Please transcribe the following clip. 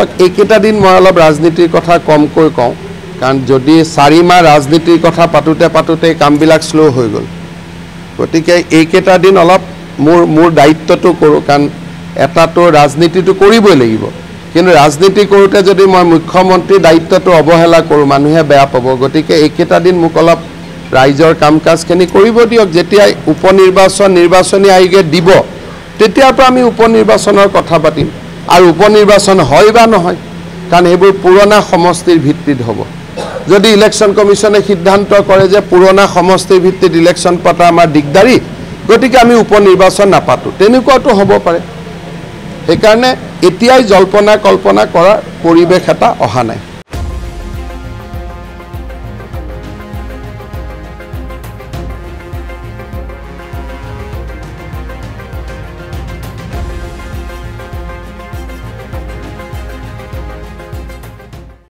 চাওক এইকেইটা দিন মই অলপ ৰাজনীতিৰ কথা কমকৈ কওঁ কাৰণ যদি 4 মাহ ৰাজনীতিৰ কথা পাতোতে কামবিলাক স্লো হৈ গ'ল গতিকে এইকেইটা দিন অলপ মোৰ দায়িত্বটো কৰোঁ কাৰণ এটাতো ৰাজনীতিটো কৰিবই লাগিব কিন্তু ৰাজনীতি কৰোঁতে যদি মই মুখ্যমন্ত্ৰীৰ দায়িত্বটো অৱহেলা কৰোঁ মানুহে বেয়া পাব গতিকে এইকেইটা দিন মোক অলপ ৰাইজৰ কাম কাজখিনি কৰিব দিয়ক যেতিয়া নিৰ্বাচনী আয়োগে দিব তেতিয়াৰ পৰা আমি উপনিৰ্বাচনৰ কথা পাতিম আৰু উপনিৰ্বাচন হয় বা নহয় কাৰণ এইবোৰ পুৰণা সমষ্টিৰ ভিত্তিত হ'ব যদি ইলেকশ্যন কমিশনে সিদ্ধান্ত কৰে যে পুৰণা সমষ্টিৰ ভিত্তিত ইলেকশ্যন পাতা আমাৰ দিগদাৰী গতিকে আমি উপনিৰ্বাচন নাপাতো তেনেকুৱাটো হ'ব পাৰে সেইকাৰণে এতিয়াই জল্পনা কল্পনা কৰাৰ পৰিৱেশ এটা অহা নাই